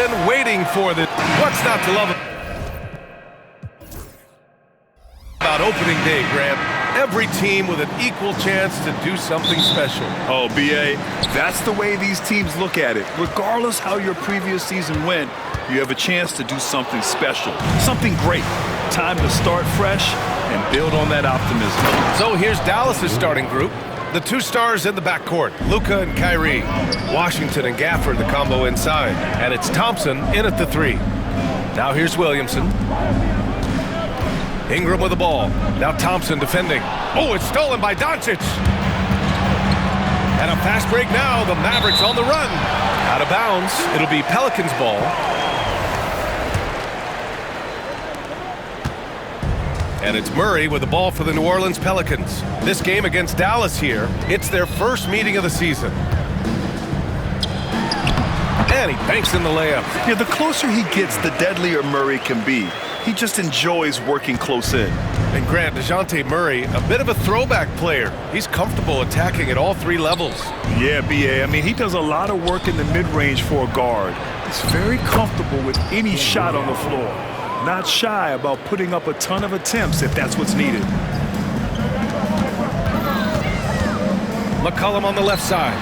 been waiting for this. What's not to love about opening day, Grant? Every team with an equal chance to do something special. Oh, B.A., that's the way these teams look at it. Regardless how your previous season went, you have a chance to do something special, something great. Time to start fresh and build on that optimism. So here's Dallas's starting group. The two stars in the backcourt, Luka and Kyrie. Washington and Gafford, the combo inside. And it's Thompson in at the 3. Now here's Williamson. Ingram with the ball. Now Thompson defending. Oh, it's stolen by Doncic. And a fast break now. The Mavericks on the run. Out of bounds. It'll be Pelicans ball. And it's Murray with the ball for the New Orleans Pelicans. This game against Dallas here, it's their first meeting of the season. And he banks in the layup. Yeah, the closer he gets, the deadlier Murray can be. He just enjoys working close in. And Grant, DeJounte Murray, a bit of a throwback player. He's comfortable attacking at all 3 levels. Yeah, B.A., I mean, he does a lot of work in the mid-range for a guard. He's very comfortable with any shot on the floor. Not shy about putting up a ton of attempts if that's what's needed. McCollum on the left side.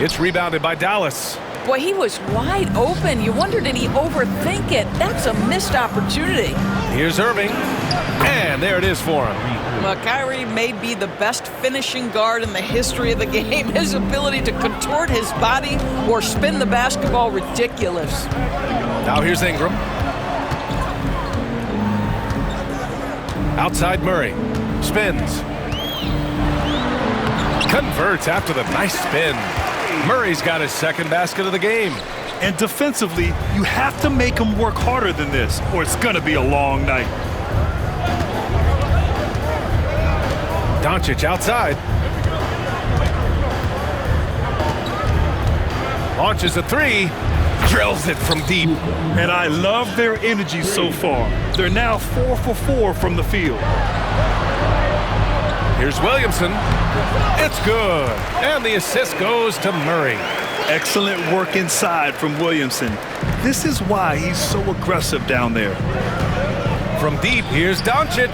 It's rebounded by Dallas. Boy, he was wide open. You wonder, did he overthink it? That's a missed opportunity. Here's Irving. And there it is for him. Well, Kyrie may be the best finishing guard in the history of the game. His ability to contort his body or spin the basketball, ridiculous. Now here's Ingram. Outside Murray. Spins. Converts after the nice spin. Murray's got his second basket of the game. And defensively, you have to make him work harder than this, or it's going to be a long night. Doncic outside. Launches a 3. Drills it from deep. And I love their energy so far. They're now 4 for 4 from the field. Here's Williamson. It's good. And the assist goes to Murray. Excellent work inside from Williamson. This is why he's so aggressive down there. From deep, here's Doncic.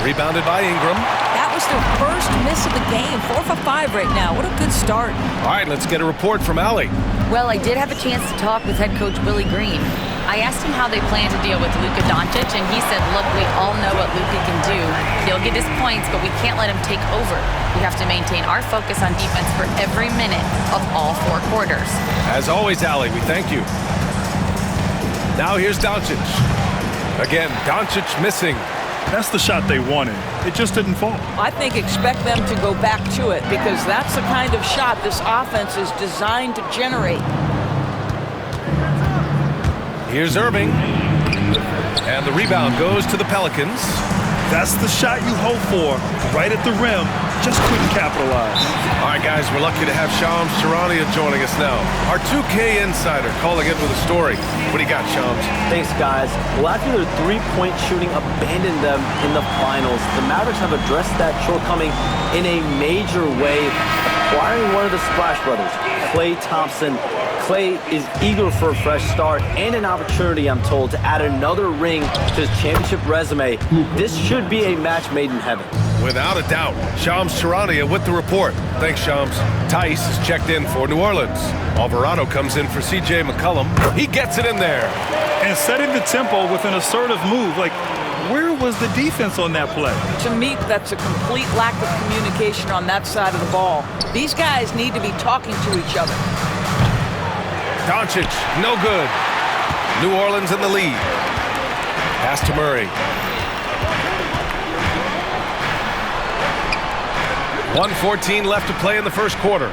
Rebounded by Ingram. That was their first miss of the game. 4 for 5 right now. What a good start. All right, let's get a report from Allie. Well, I did have a chance to talk with head coach Willie Green. I asked him how they plan to deal with Luka Doncic, and he said, look, we all know what Luka can do. He'll get his points, but we can't let him take over. We have to maintain our focus on defense for every minute of all 4 quarters. As always, Allie, we thank you. Now here's Doncic. Again, Doncic missing. That's the shot they wanted. It just didn't fall. I think expect them to go back to it because that's the kind of shot this offense is designed to generate. Here's Irving. And the rebound goes to the Pelicans. That's the shot you hope for, right at the rim. Just couldn't capitalize. All right, guys, we're lucky to have Shams Charania joining us now. Our 2K insider calling in with a story. What do you got, Shams? Thanks, guys. Well, after their three-point shooting abandoned them in the finals, the Mavericks have addressed that shortcoming in a major way, acquiring one of the Splash Brothers, Klay Thompson. Klay is eager for a fresh start and an opportunity, I'm told, to add another ring to his championship resume. This should be a match made in heaven. Without a doubt. Shams Charania with the report. Thanks, Shams. Tice is checked in for New Orleans. Alvarado comes in for C.J. McCollum. He gets it in there. And setting the tempo with an assertive move. Like, where was the defense on that play? To me, that's a complete lack of communication on that side of the ball. These guys need to be talking to each other. Doncic, no good. New Orleans in the lead. Pass to Murray. 1:14 left to play in the first quarter.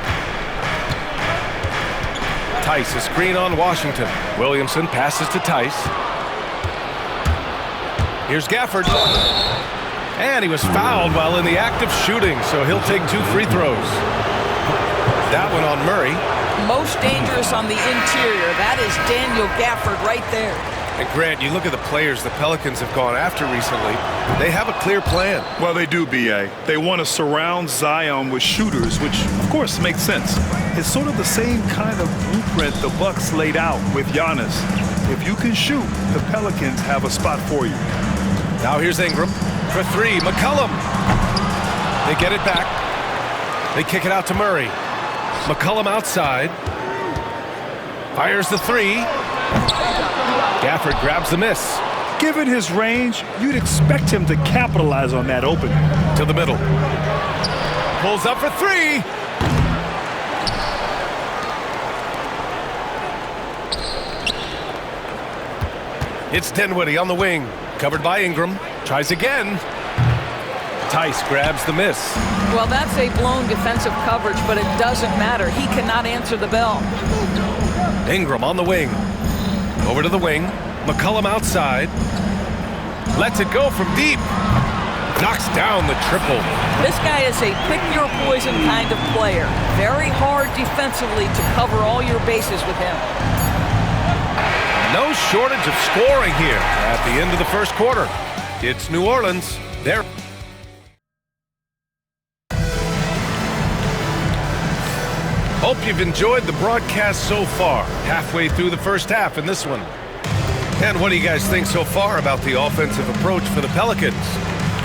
Tice, a screen on Washington. Williamson passes to Tice. Here's Gafford. And he was fouled while in the act of shooting, so he'll take 2 free throws. That one on Murray. Most dangerous on the interior. That is Daniel Gafford right there. And Grant, you look at the players the Pelicans have gone after recently. They have a clear plan. Well, they do, B.A. They want to surround Zion with shooters, which, of course, makes sense. It's sort of the same kind of blueprint blueprint the Bucks laid out with Giannis. If you can shoot, the Pelicans have a spot for you. Now here's Ingram for three. McCollum. They get it back. They kick it out to Murray. McCollum outside. Fires the three. Gafford grabs the miss. Given his range, you'd expect him to capitalize on that opening. To the middle. Pulls up for three. It's Dinwiddie on the wing. Covered by Ingram. Tries again. Tice grabs the miss. Well, that's a blown defensive coverage, but it doesn't matter. He cannot answer the bell. Ingram on the wing. Over to the wing. McCollum outside. Lets it go from deep. Knocks down the triple. This guy is a pick-your-poison kind of player. Very hard defensively to cover all your bases with him. No shortage of scoring here at the end of the first quarter. It's New Orleans. They're Hope you've enjoyed the broadcast so far. Halfway through the first half in this one. And what do you guys think so far about the offensive approach for the Pelicans?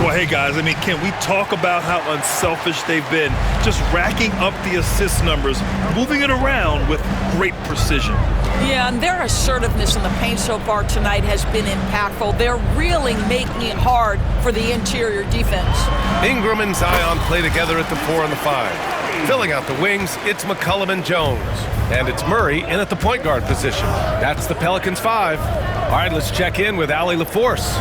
Well, hey, guys, I mean, can we talk about how unselfish they've been? Just racking up the assist numbers, moving it around with great precision. Yeah, and their assertiveness in the paint so far tonight has been impactful. They're really making it hard for the interior defense. Ingram and Zion play together at the 4 and the 5. Filling out the wings, it's McCollum and Jones. And it's Murray in at the point guard position. That's the Pelicans 5. All right, let's check in with Allie LaForce.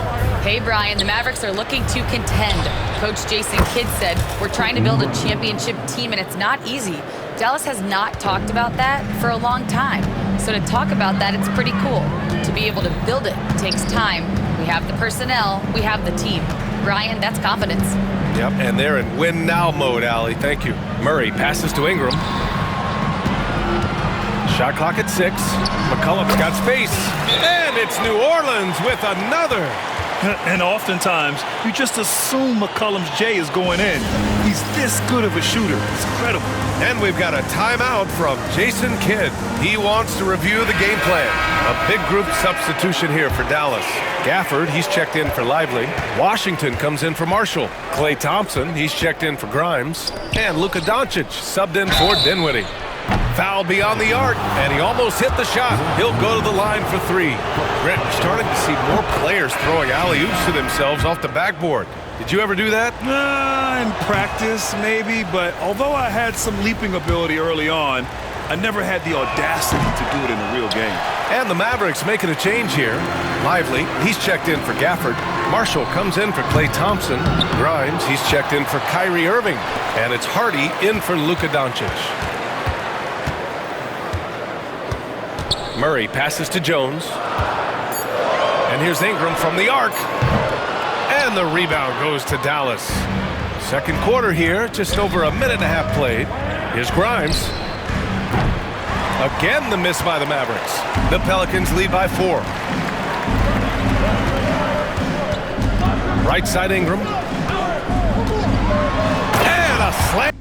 Hey, Brian, the Mavericks are looking to contend. Coach Jason Kidd said, we're trying to build a championship team, and it's not easy. Dallas has not talked about that for a long time. So to talk about that, it's pretty cool. To be able to build it takes time. We have the personnel, we have the team. Brian, that's confidence. Yep, and they're in win now mode, Allie. Thank you. Murray passes to Ingram. Shot clock at 6. McCollum's got space. And it's New Orleans with another. And oftentimes, you just assume McCollum's J is going in. He's this good of a shooter. It's incredible. And we've got a timeout from Jason Kidd. He wants to review the game plan. A big group substitution here for Dallas. Gafford, he's checked in for Lively. Washington comes in for Marshall. Klay Thompson, he's checked in for Grimes. And Luka Doncic subbed in for Dinwiddie. Foul beyond the arc, and he almost hit the shot. He'll go to the line for 3. Brett, we're starting to see more players throwing alley-oops to themselves off the backboard. Did you ever do that? In practice, maybe, but although I had some leaping ability early on, I never had the audacity to do it in a real game. And the Mavericks making a change here. Lively, he's checked in for Gafford. Marshall comes in for Klay Thompson. Grimes, he's checked in for Kyrie Irving. And it's Hardy in for Luka Doncic. Murray passes to Jones. And here's Ingram from the arc. And the rebound goes to Dallas. Second quarter here, just over a minute and a half played. Here's Grimes. Again, the miss by the Mavericks. The Pelicans lead by 4. Right side Ingram. And a slam.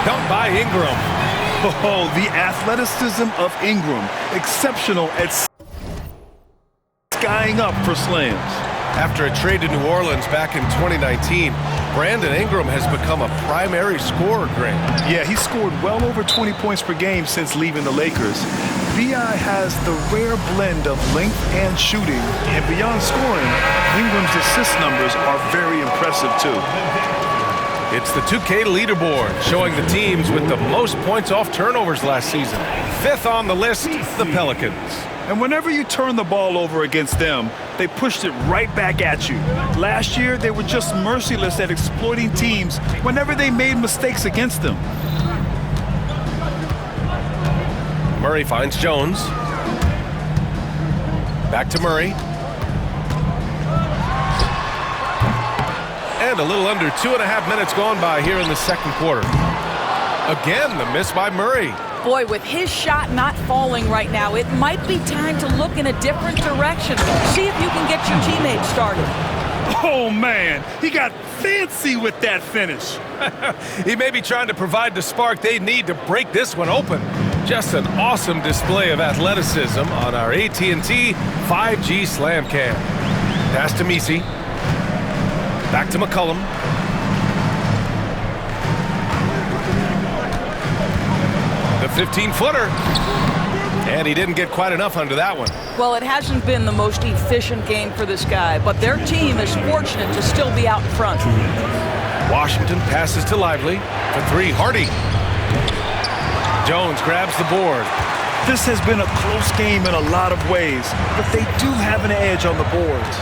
Dumped by Ingram. Oh, the athleticism of Ingram. Exceptional at skying up for slams. After a trade to New Orleans back in 2019, Brandon Ingram has become a primary scorer, Grant. Yeah, he scored well over 20 points per game since leaving the Lakers. B.I. has the rare blend of length and shooting, and beyond scoring, Ingram's assist numbers are very impressive too. It's the 2K leaderboard, showing the teams with the most points off turnovers last season. 5th on the list, the Pelicans. And whenever you turn the ball over against them, they pushed it right back at you. Last year, they were just merciless at exploiting teams whenever they made mistakes against them. Murray finds Jones. Back to Murray. And a little under 2.5 minutes gone by here in the second quarter. Again, the miss by Murray. Boy, with his shot not falling right now, it might be time to look in a different direction. See if you can get your teammates started. Oh, man, he got fancy with that finish. He may be trying to provide the spark they need to break this one open. Just an awesome display of athleticism on our AT&T 5G Slam Cam. Pass to Messi. Back to McCollum. The 15-footer. And he didn't get quite enough under that one. Well, it hasn't been the most efficient game for this guy, but their team is fortunate to still be out in front. Washington passes to Lively. For three, Hardy. Jones grabs the board. This has been a close game in a lot of ways, but they do have an edge on the boards.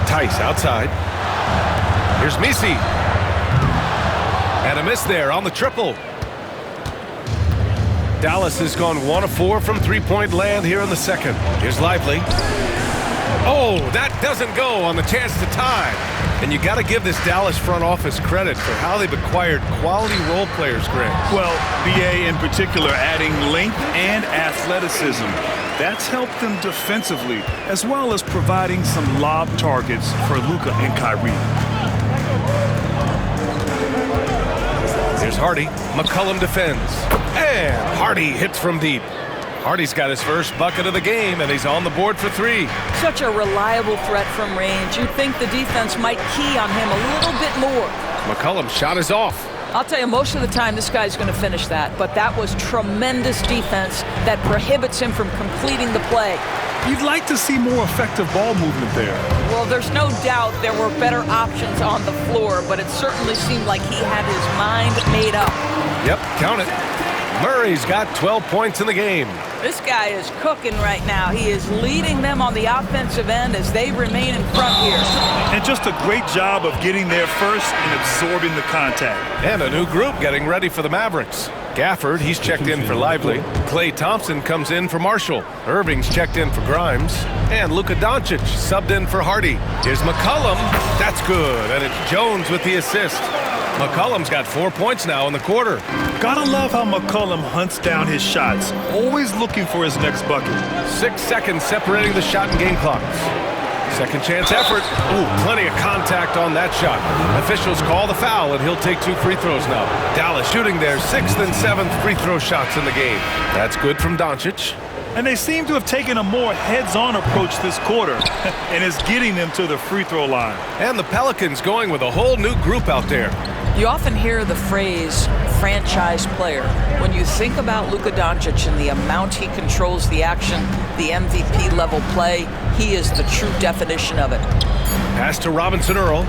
Tice outside. Here's Messi. And a miss there on the triple. Dallas has gone 1 of 4 from three-point land here in the second. Here's Lively. Oh, that doesn't go on the chance to tie. And you got to give this Dallas front office credit for how they've acquired quality role players, Greg. Well, BA in particular adding length and athleticism. That's helped them defensively, as well as providing some lob targets for Luka and Kyrie. Here's Hardy. McCollum defends. And Hardy hits from deep. Hardy's got his first bucket of the game, and he's on the board for three. Such a reliable threat from range. You'd think the defense might key on him a little bit more. McCollum's shot is off. I'll tell you, most of the time this guy's going to finish that, but that was tremendous defense that prohibits him from completing the play. You'd like to see more effective ball movement there. Well, there's no doubt there were better options on the floor, but it certainly seemed like he had his mind made up. Yep, count it. Murray's got 12 points in the game. This guy is cooking right now. He is leading them on the offensive end as they remain in front here. And just a great job of getting there first and absorbing the contact. And a new group getting ready for the Mavericks. Gafford, he's checked in for Lively. Klay Thompson comes in for Marshall. Irving's checked in for Grimes. And Luka Doncic subbed in for Hardy. Here's McCollum. That's good. And it's Jones with the assist. McCollum's got 4 points now in the quarter. Gotta love how McCollum hunts down his shots, always looking for his next bucket. 6 seconds separating the shot and game clocks. Second chance effort. Ooh, plenty of contact on that shot. Officials call the foul, and he'll take 2 free throws now. Dallas shooting their 6th and 7th free throw shots in the game. That's good from Doncic. And they seem to have taken a more heads-on approach this quarter, and it's getting them to the free throw line. And the Pelicans going with a whole new group out there. You often hear the phrase franchise player. When you think about Luka Doncic and the amount he controls the action, the MVP level play, he is the true definition of it. Pass to Robinson Earl.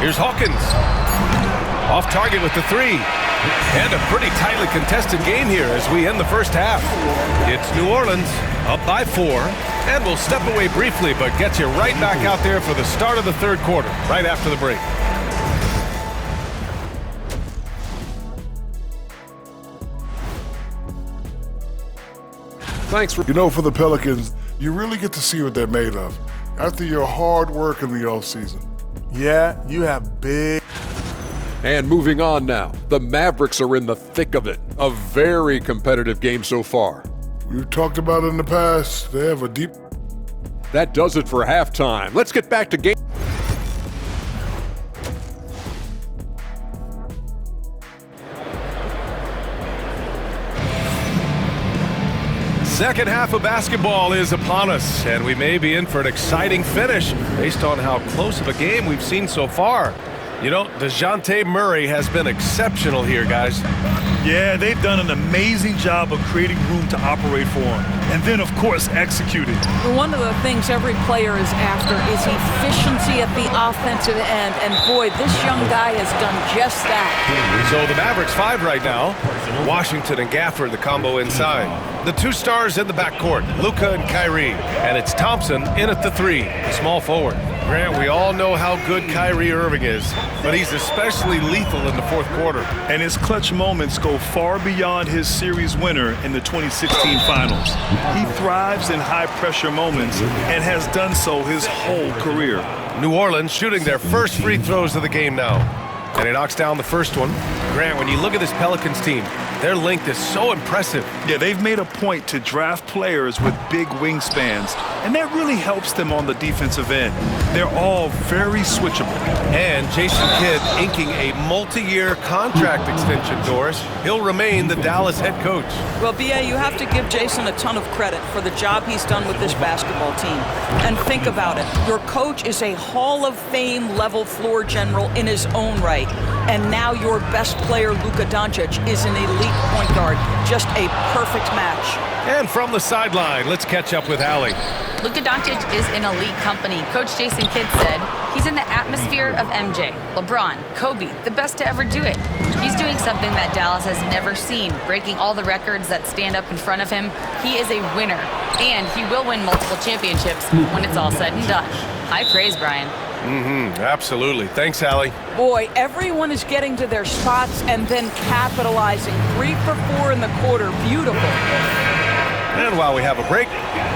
Here's Hawkins. Off target with the three. And a pretty tightly contested game here as we end the first half. It's New Orleans up by 4. And we'll step away briefly, but get you right back out there for the start of the third quarter, right after the break. Thanks for... for the Pelicans, you really get to see what they're made of after your hard work in the offseason. Yeah, you have big... And moving on now, the Mavericks are in the thick of it. A very competitive game so far. We've talked about it in the past. They have a deep... That does it for halftime. Let's get back to game. Second half of basketball is upon us, and we may be in for an exciting finish based on how close of a game we've seen so far. You know, DeJounte Murray has been exceptional here, guys. Yeah, they've done an amazing job of creating room to operate for him. And then, of course, executing. One of the things every player is after is efficiency at the offensive end. And boy, this young guy has done just that. So the Mavericks 5 right now. Washington and Gafford, the combo inside. The 2 stars in the backcourt, Luka and Kyrie. And it's Thompson in at the 3, the small forward. Grant, we all know how good Kyrie Irving is, but he's especially lethal in the fourth quarter. And his clutch moments go far beyond his series winner in the 2016 finals. He thrives in high-pressure moments and has done so his whole career. New Orleans shooting their first free throws of the game now. And he knocks down the first one. Grant, when you look at this Pelicans team, their length is so impressive. Yeah, they've made a point to draft players with big wingspans, and that really helps them on the defensive end. They're all very switchable. And Jason Kidd inking a multi-year contract extension, Doris. He'll remain the Dallas head coach. Well, B.A., you have to give Jason a ton of credit for the job he's done with this basketball team. And think about it. Your coach is a Hall of Fame level floor general in his own right. And now your best player, Luka Doncic, is an elite point guard. Just a perfect match. And from the sideline, let's catch up with Allie. Luka Doncic is in elite company. Coach Jason Kidd said he's in the atmosphere of MJ, LeBron, Kobe, the best to ever do it. He's doing something that Dallas has never seen, breaking all the records that stand up in front of him. He is a winner, and he will win multiple championships when it's all said and done. High praise, Brian. Absolutely. Thanks, Allie. Boy, everyone is getting to their spots and then capitalizing. 3 for 4 in the quarter. Beautiful. And while we have a break,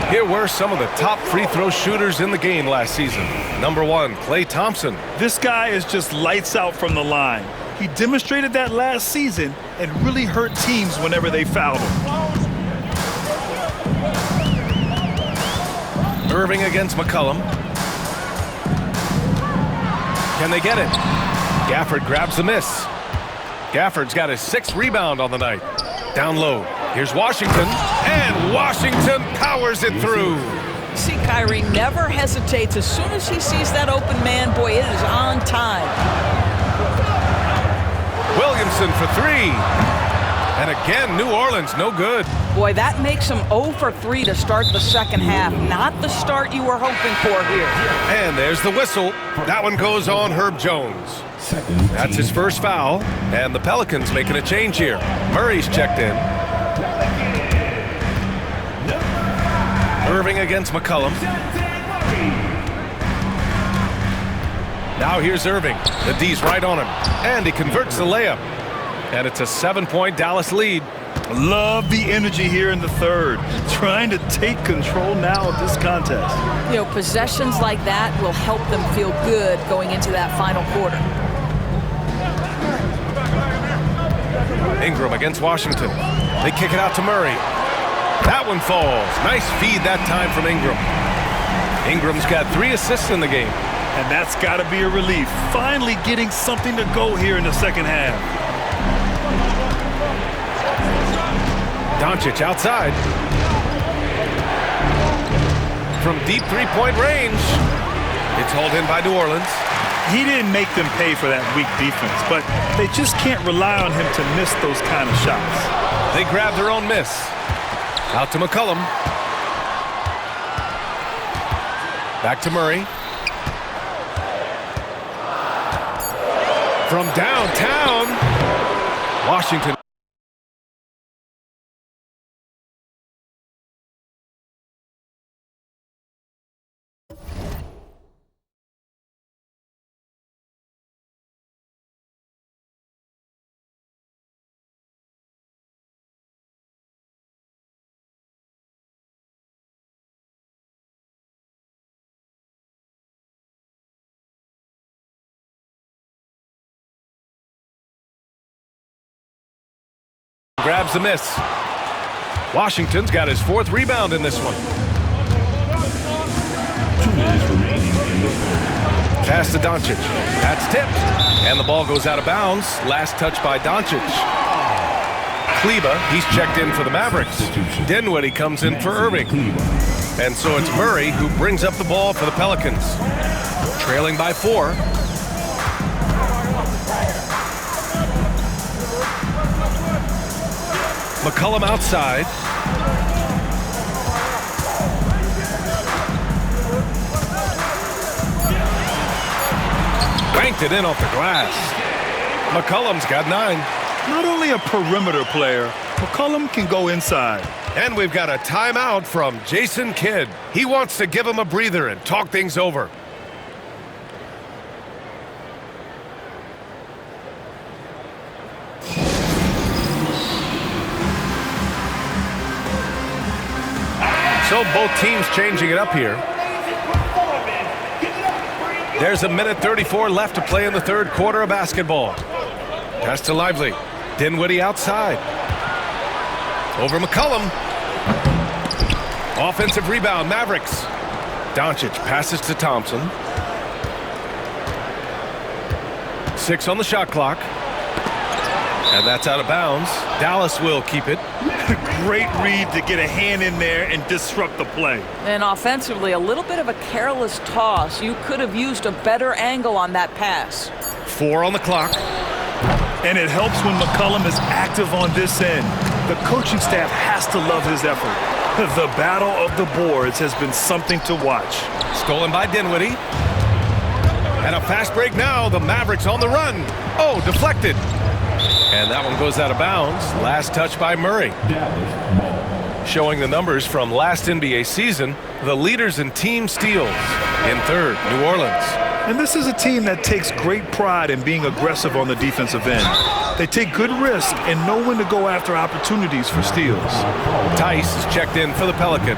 here were some of the top free throw shooters in the game last season. Number 1, Klay Thompson. This guy is just lights out from the line. He demonstrated that last season and really hurt teams whenever they fouled him. Irving against McCollum. Can they get it? Gafford grabs the miss. Gafford's got his 6th rebound on the night. Down low. Here's Washington. And Washington powers it through. See, Kyrie never hesitates. As soon as he sees that open man, boy, it is on time. Williamson for 3. And again, New Orleans, no good. Boy, that makes him 0 for 3 to start the second half. Not the start you were hoping for here. And there's the whistle. That one goes on Herb Jones. That's his first foul. And the Pelicans making a change here. Murray's checked in. Irving against McCollum. Now here's Irving. The D's right on him. And he converts the layup. And it's a 7-point Dallas lead. Love the energy here in the third. Trying to take control now of this contest. You know, possessions like that will help them feel good going into that final quarter. Ingram against Washington. They kick it out to Murray. That one falls. Nice feed that time from Ingram. Ingram's got 3 assists in the game. And that's got to be a relief. Finally getting something to go here in the second half. Doncic outside. From deep 3-point range. It's hauled in by New Orleans. He didn't make them pay for that weak defense, but they just can't rely on him to miss those kind of shots. They grab their own miss. Out to McCollum. Back to Murray. From downtown, Washington. Grabs the miss. Washington's got his 4th rebound in this one. 2 minutes remaining in the third. Pass to Doncic. That's tipped. And the ball goes out of bounds. Last touch by Doncic. Kleba, he's checked in for the Mavericks. Dinwiddie comes in for Irving. And so it's Murray who brings up the ball for the Pelicans. Trailing by 4. McCollum outside. Banked it in off the glass. McCollum's got 9. Not only a perimeter player, McCollum can go inside. And we've got a timeout from Jason Kidd. He wants to give him a breather and talk things over. So both teams changing it up here. There's a minute 34 left to play in the third quarter of basketball. Pass to Lively. Dinwiddie outside. Over McCollum. Offensive rebound, Mavericks. Doncic passes to Thompson. 6 on the shot clock. And that's out of bounds. Dallas will keep it. Great read to get a hand in there and disrupt the play. And offensively, a little bit of a careless toss. You could have used a better angle on that pass. 4 on the clock. And it helps when McCollum is active on this end. The coaching staff has to love his effort. The battle of the boards has been something to watch. Stolen by Dinwiddie. And a fast break now. The Mavericks on the run. Oh, deflected. And that one goes out of bounds. Last touch by Murray. Showing the numbers from last NBA season, the leaders in team steals. In third, New Orleans. And this is a team that takes great pride in being aggressive on the defensive end. They take good risk and know when to go after opportunities for steals. Tice is checked in for the Pelicans.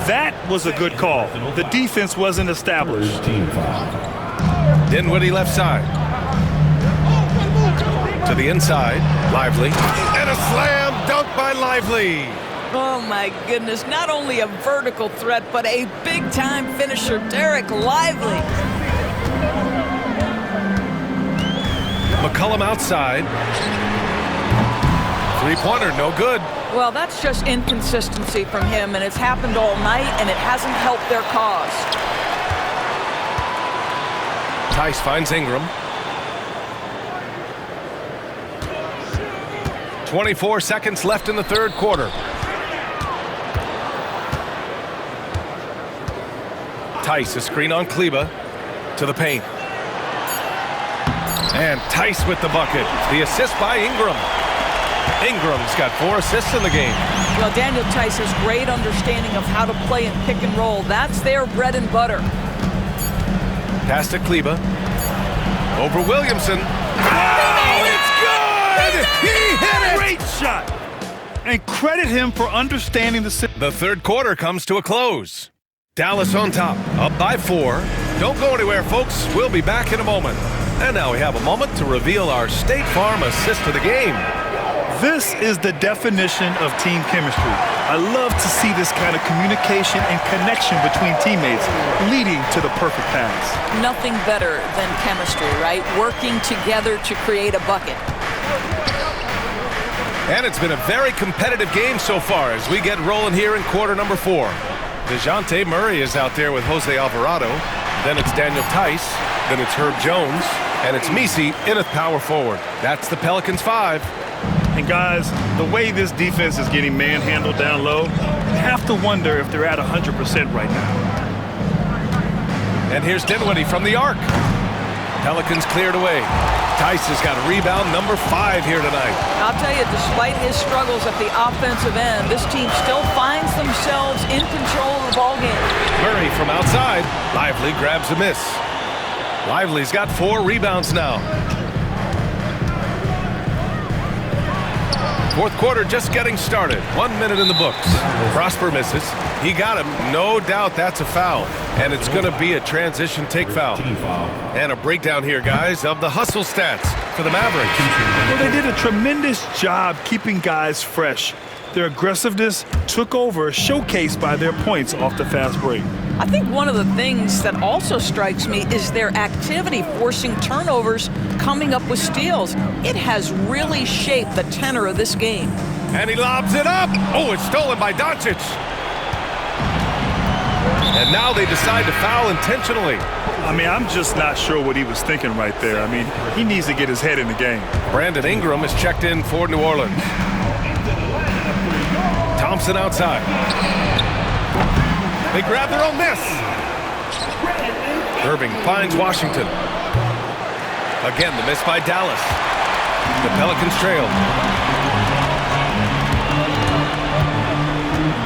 That was a good call. The defense wasn't established. Dinwiddie left side. To the inside, Lively. And a slam dunk by Lively. Oh my goodness, not only a vertical threat, but a big-time finisher, Derek Lively. McCollum outside. Three-pointer, no good. Well, that's just inconsistency from him, and it's happened all night, and it hasn't helped their cause. Tice finds Ingram. 24 seconds left in the third quarter. Tice, a screen on Kleba. To the paint. And Tice with the bucket. The assist by Ingram. Ingram's got 4 assists in the game. Well, Daniel Tice has great understanding of how to play in pick and roll. That's their bread and butter. Pass to Kleba. Over Williamson. Oh, it's good! He hit it! Great shot! And credit him for understanding the... The third quarter comes to a close. Dallas on top, up by 4. Don't go anywhere, folks. We'll be back in a moment. And now we have a moment to reveal our State Farm assist of the game. This is the definition of team chemistry. I love to see this kind of communication and connection between teammates leading to the perfect pass. Nothing better than chemistry, right? Working together to create a bucket. And it's been a very competitive game so far as we get rolling here in quarter number 4. DeJounte Murray is out there with Jose Alvarado. Then it's Daniel Tice. Then it's Herb Jones. And it's Messi in at power forward. That's the Pelicans 5. And guys, the way this defense is getting manhandled down low, you have to wonder if they're at 100% right now. And here's Dinwiddie from the arc. Pelicans cleared away. Tice has got rebound number 5 here tonight. I'll tell you, despite his struggles at the offensive end, this team still finds themselves in control of the ballgame. Murray from outside. Lively grabs a miss. Lively's got 4 rebounds now. Fourth quarter just getting started. 1 minute in the books. Prosper misses. He got him. No doubt that's a foul. And it's going to be a transition take foul. And a breakdown here, guys, of the hustle stats for the Mavericks. Well, they did a tremendous job keeping guys fresh. Their aggressiveness took over, showcased by their points off the fast break. I think one of the things that also strikes me is their activity forcing turnovers, coming up with steals. It has really shaped the tenor of this game. And he lobs it up. Oh, it's stolen by Doncic. And now they decide to foul intentionally. I mean, I'm just not sure what he was thinking right there. I mean, he needs to get his head in the game. Brandon Ingram is checked in for New Orleans. Thompson outside. They grab their own miss. Irving finds Washington. Again, the miss by Dallas. The Pelicans trail.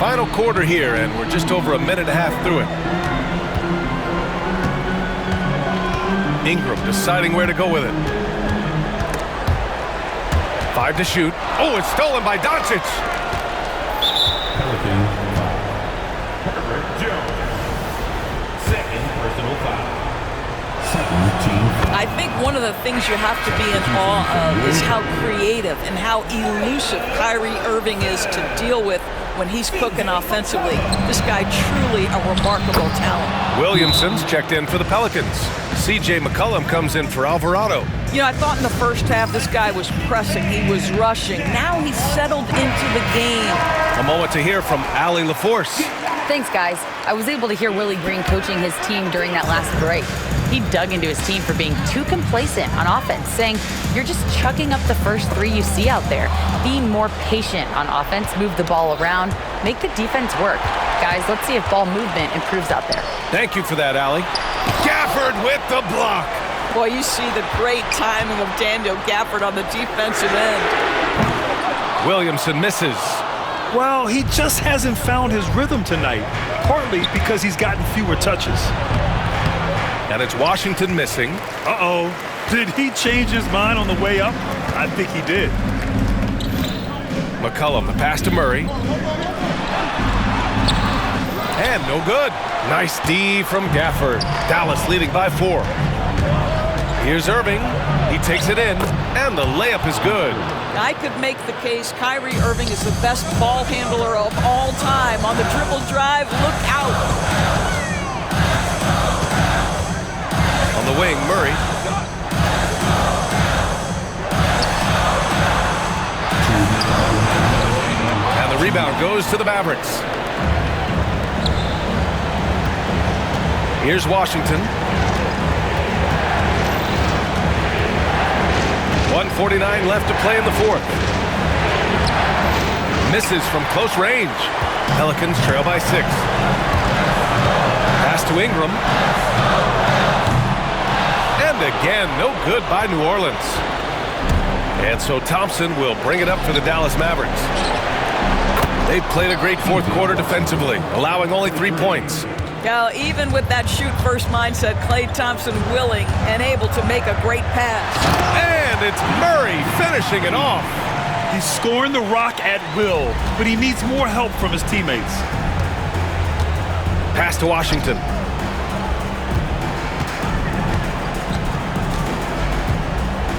Final quarter here, and we're just over a minute and a half through it. Ingram deciding where to go with it. 5 to shoot. Oh, it's stolen by Doncic. One of the things you have to be in awe of is how creative and how elusive Kyrie Irving is to deal with when he's cooking offensively. This guy truly a remarkable talent. Williamson's checked in for the Pelicans. C.J. McCollum comes in for Alvarado. You know, I thought in the first half this guy was pressing, he was rushing. Now he's settled into the game. A moment to hear from Allie LaForce. Thanks, guys. I was able to hear Willie Green coaching his team during that last break. He dug into his team for being too complacent on offense, saying, you're just chucking up the first three you see out there. Be more patient on offense, move the ball around, make the defense work. Guys, let's see if ball movement improves out there. Thank you for that, Allie. Gafford with the block. Boy, you see the great timing of Daniel Gafford on the defensive end. Williamson misses. Well, he just hasn't found his rhythm tonight, partly because he's gotten fewer touches. And it's Washington missing. Uh-oh. Did he change his mind on the way up? I think he did. McCollum, the pass to Murray. And no good. Nice D from Gafford. Dallas leading by 4. Here's Irving. He takes it in, and the layup is good. I could make the case Kyrie Irving is the best ball handler of all time. On the dribble drive, look out. On the wing, Murray. And the rebound goes to the Mavericks. Here's Washington. 1:49 left to play in the fourth. Misses from close range. Pelicans trail by 6. Pass to Ingram. And again, no good by New Orleans. And so Thompson will bring it up for the Dallas Mavericks. They've played a great fourth quarter defensively, allowing only 3 points. Now, even with that shoot-first mindset, Klay Thompson willing and able to make a great pass. And it's Murray finishing it off. He's scoring the rock at will, but he needs more help from his teammates. Pass to Washington.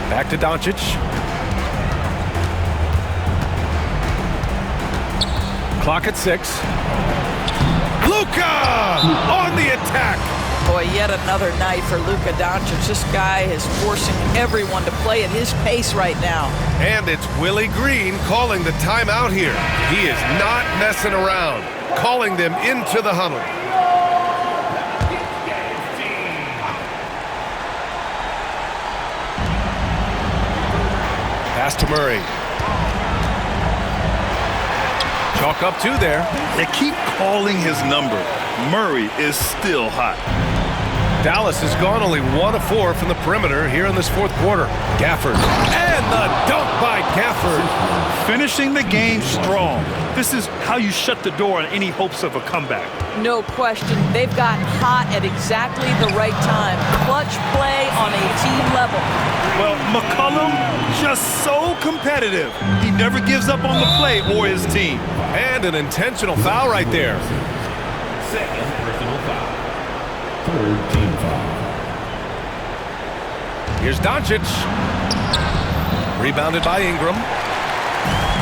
Back to Doncic. Clock at 6. Luka on the attack. Boy, yet another night for Luka Doncic. This guy is forcing everyone to play at his pace right now. And it's Willie Green calling the timeout here. He is not messing around, calling them into the huddle. Pass to Murray. Chalk up 2 there. They keep calling his number. Murray is still hot. Dallas has gone only 1 of 4 from the perimeter here in this fourth quarter. Gafford. And the dunk by Gafford. Finishing the game strong. This is how you shut the door on any hopes of a comeback. No question. They've gotten hot at exactly the right time. Clutch play on a team level. Well, McCollum, just so competitive. He never gives up on the play or his team. And an intentional foul right there. Second personal foul. Third team foul. Here's Doncic. Rebounded by Ingram.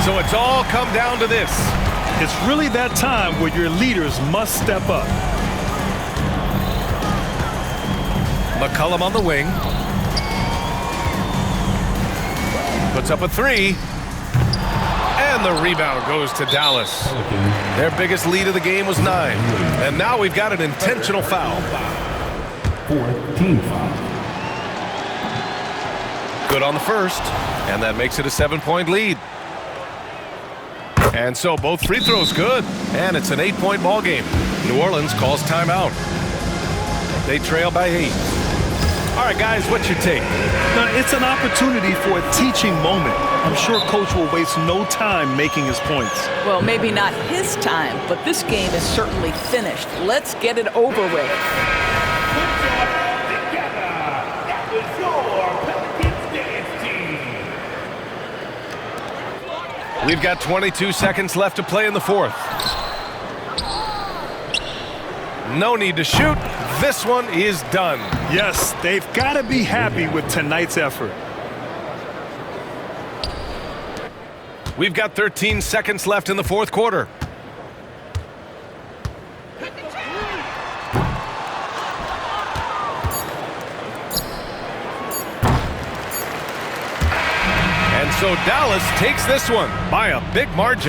So it's all come down to this. It's really that time where your leaders must step up. McCollum on the wing. Puts up a 3. And the rebound goes to Dallas. Their biggest lead of the game was 9. And now we've got an intentional foul. Fourth team foul. Good on the first. And that makes it a 7-point lead. And so both free throws good. And it's an 8-point ball game. New Orleans calls timeout. They trail by 8. All right, guys, what's your take? Now, it's an opportunity for a teaching moment. I'm sure Coach will waste no time making his points. Well, maybe not his time, but this game is certainly finished. Let's get it over with. We've got 22 seconds left to play in the fourth. No need to shoot. This one is done. Yes, they've got to be happy with tonight's effort. We've got 13 seconds left in the fourth quarter. And so Dallas takes this one by a big margin.